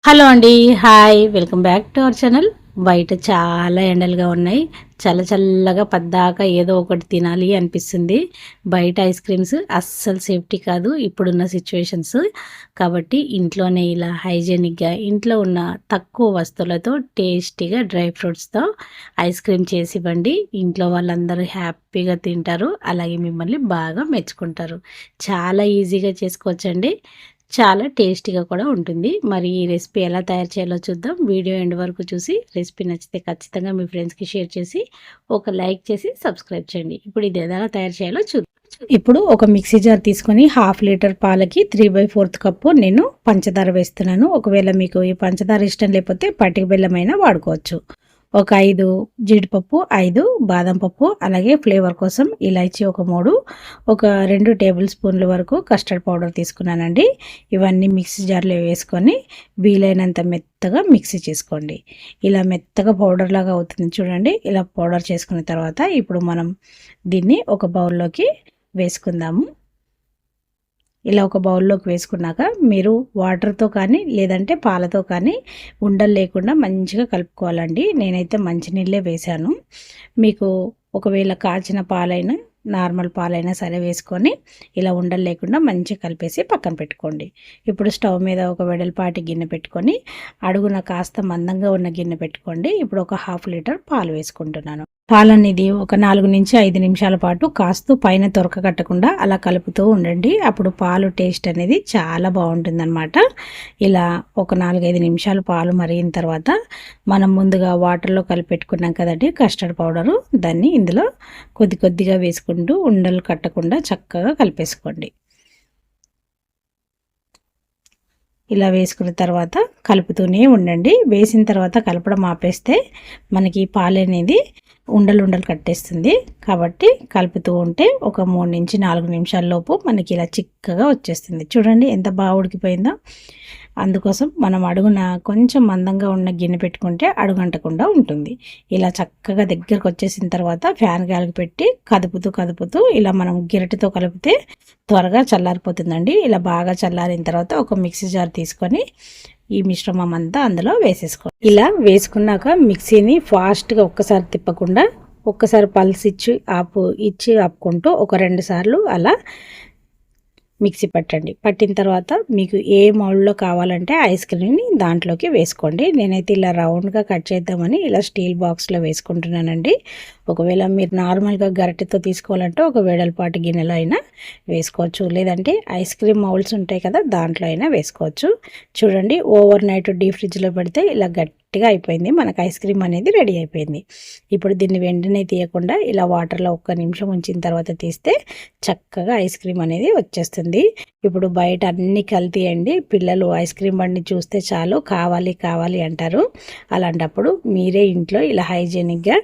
Hello అండి, hi, welcome back to our channel. బయట చాలా ఎండలుగా ఉన్నాయి. చల్లగా పద్దాక ఏదో ఒకటి తినాలి అనిపిస్తుంది. బయట ఐస్ క్రీమ్స్ అస్సలు సేఫ్టీ కాదు ఇప్పుడున్న సిచ్యువేషన్స్. కాబట్టి ఇంట్లోనే ఇలా హైజీనిక్గా ఇంట్లో ఉన్న తక్కువ వస్తువులతో టేస్టీగా డ్రై ఫ్రూట్స్తో ఐస్ క్రీమ్ చేసి ఇవ్వండి. ఇంట్లో వాళ్ళందరూ హ్యాపీగా తింటారు, అలాగే మిమ్మల్ని బాగా మెచ్చుకుంటారు. చాలా ఈజీగా చేసుకోవచ్చండి, చాలా టేస్టీగా కూడా ఉంటుంది. మరి ఈ రెసిపీ ఎలా తయారు చేయాలో చూద్దాం. వీడియో ఎండ్ వరకు చూసి రెసిపీ నచ్చితే ఖచ్చితంగా మీ ఫ్రెండ్స్కి షేర్ చేసి ఒక లైక్ చేసి సబ్స్క్రైబ్ చేయండి. ఇప్పుడు ఇది ఎలా తయారు చేయాలో చూద్దాం. ఇప్పుడు ఒక మిక్సీ జార్ తీసుకొని 1/2 లీటర్ పాలకి 3/4 కప్పు నేను పంచదార వేస్తున్నాను. ఒకవేళ మీకు ఈ పంచదార ఇష్టం లేకపోతే పటిక బెల్లమైనా వాడుకోవచ్చు. ఒక 5 జీడిపప్పు, 5 బాదం పప్పు, అలాగే ఫ్లేవర్ కోసం ఇలాచీ ఒక 3, ఒక 2 టేబుల్ స్పూన్ల వరకు కస్టర్డ్ పౌడర్ తీసుకున్నానండి. ఇవన్నీ మిక్సీ జార్లో వేసుకొని వీలైనంత మెత్తగా మిక్సీ చేసుకోండి. ఇలా మెత్తగా పౌడర్ లాగా అవుతుంది చూడండి. ఇలా పౌడర్ చేసుకున్న తర్వాత ఇప్పుడు మనం దీన్ని ఒక బౌల్లోకి వేసుకుందాము. ఇలా ఒక బౌల్లోకి వేసుకున్నాక మీరు వాటర్తో కానీ లేదంటే పాలతో కానీ ఉండలు లేకుండా మంచిగా కలుపుకోవాలండి. నేనైతే మంచినీళ్ళే వేశాను. మీకు ఒకవేళ కాచిన పాలైనా నార్మల్ పాలైనా సరే వేసుకొని ఇలా ఉండలు లేకుండా మంచిగా కలిపేసి పక్కన పెట్టుకోండి. ఇప్పుడు స్టవ్ మీద ఒక వెడల్పాటి గిన్నె పెట్టుకొని అడుగున కాస్త మందంగా ఉన్న గిన్నె పెట్టుకోండి. ఇప్పుడు ఒక 1/2 లీటర్ పాలు వేసుకుంటున్నాను. పాలనేది ఒక 4 నుంచి 5 నిమిషాల పాటు కాస్తూ పైన తొరక కట్టకుండా అలా కలుపుతూ ఉండండి. అప్పుడు పాలు టేస్ట్ అనేది చాలా బాగుంటుందన్నమాట. ఇలా ఒక 4-5 నిమిషాలు పాలు మరిగిన తర్వాత మనం ముందుగా వాటర్లో కలిపెట్టుకున్నాం కదండి కస్టర్డ్ పౌడరు, దాన్ని ఇందులో కొద్దిగా వేసుకుంటూ ఉండలు కట్టకుండా చక్కగా కలిపేసుకోండి. ఇలా వేసుకున్న తర్వాత కలుపుతూనే ఉండండి. వేసిన తర్వాత కలపడం ఆపేస్తే మనకి పాలు అనేది ఉండలు కట్టేస్తుంది. కాబట్టి కలుపుతూ ఉంటే ఒక 3 నుంచి 4 నిమిషాల లోపు మనకి ఇలా చిక్కగా వచ్చేస్తుంది. చూడండి ఎంత బాగా ఉడికిపోయిందో. అందుకోసం మనం అడుగున కొంచెం మందంగా ఉన్న గిన్నె పెట్టుకుంటే అడుగంటకుండా ఉంటుంది. ఇలా చక్కగా దగ్గరకు వచ్చేసిన తర్వాత ఫ్యాన్ గాలికి పెట్టి కదుపుతూ ఇలా మనం గిరటితో కలిపితే త్వరగా చల్లారిపోతుందండి. ఇలా బాగా చల్లారిన తర్వాత ఒక మిక్సీ జార్ తీసుకొని ఈ మిశ్రమం అంతా అందులో వేసేసుకోండి. ఇలా వేసుకున్నాక మిక్సీని ఫాస్ట్గా ఒక్కసారి తిప్పకుండా ఒక్కసారి పల్స్ ఇచ్చి ఆపుకుంటూ ఒక 2 సార్లు అలా మిక్సీ పట్టండి. పట్టిన తర్వాత మీకు ఏ మౌల్డ్లో కావాలంటే ఐస్ క్రీమ్ని దాంట్లోకి వేసుకోండి. నేనైతే ఇలా రౌండ్గా కట్ చేద్దామని ఇలా స్టీల్ బాక్స్లో వేసుకుంటున్నానండి. ఒకవేళ మీరు నార్మల్గా గరిటెతో తీసుకోవాలంటే ఒక వెడల్పాటి గిన్నెలో అయినా వేసుకోవచ్చు, లేదంటే ఐస్ క్రీమ్ మౌల్డ్స్ ఉంటాయి కదా దాంట్లో అయినా వేసుకోవచ్చు. చూడండి ఓవర్ నైట్ డీప్ ఫ్రిడ్జ్లో పెడితే ఇలా గట్టిగా అయిపోయింది. మనకు ఐస్ క్రీమ్ అనేది రెడీ అయిపోయింది. ఇప్పుడు దీన్ని వెంటనే తీయకుండా ఇలా వాటర్లో 1 నిమిషం ఉంచిన తర్వాత తీస్తే చక్కగా ఐస్ క్రీమ్ అనేది వచ్చేస్తుంది. ఇప్పుడు బయట అన్ని కల్తీ అండి. పిల్లలు ఐస్ క్రీమ్ బండి చూస్తే చాలు కావాలి అంటారు. అలాంటప్పుడు మీరే ఇంట్లో ఇలా హైజీనిక్గా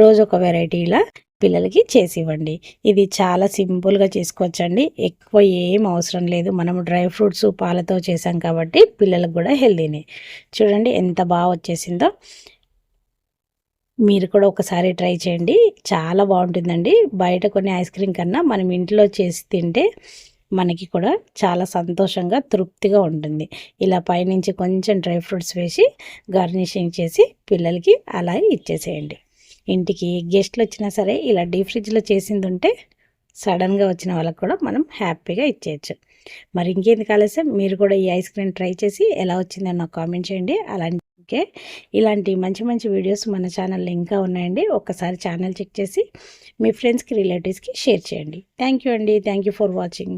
రోజు ఒక వెరైటీ ఇలా పిల్లలకి చేసి ఇవ్వండి. ఇది చాలా సింపుల్గా చేసుకోవచ్చండి. ఎక్కువ ఏం అవసరం లేదు. మనము డ్రై ఫ్రూట్స్ పాలతో చేసాం కాబట్టి పిల్లలకు కూడా హెల్దీనే. చూడండి ఎంత బాగా వచ్చేసిందో. మీరు కూడా ఒకసారి ట్రై చేయండి, చాలా బాగుంటుందండి. బయట కొన్ని ఐస్ క్రీమ్ కన్నా మనం ఇంట్లో చేసి తింటే మనకి కూడా చాలా సంతోషంగా తృప్తిగా ఉంటుంది. ఇలా పైనుంచి కొంచెం డ్రై ఫ్రూట్స్ వేసి గార్నిషింగ్ చేసి పిల్లలకి అలా ఇచ్చేసేయండి. ఇంటికి గెస్ట్లు వచ్చినా సరే ఇలా డీప్ ఫ్రిడ్జ్లో చేసింది ఉంటే సడన్గా వచ్చిన వాళ్ళకి కూడా మనం హ్యాపీగా ఇచ్చేయచ్చు. మరి ఇంకేంది ఆలస్యం, మీరు కూడా ఈ ఐస్ క్రీమ్ ట్రై చేసి ఎలా వచ్చిందో నాకు కామెంట్ చేయండి. అలాంటి ఇలాంటి మంచి వీడియోస్ మన ఛానల్లో ఇంకా ఉన్నాయండి. ఒక్కసారి ఛానల్ చెక్ చేసి మీ ఫ్రెండ్స్కి రిలేటివ్స్కి షేర్ చేయండి. థ్యాంక్ యూ అండి. Thank you for watching.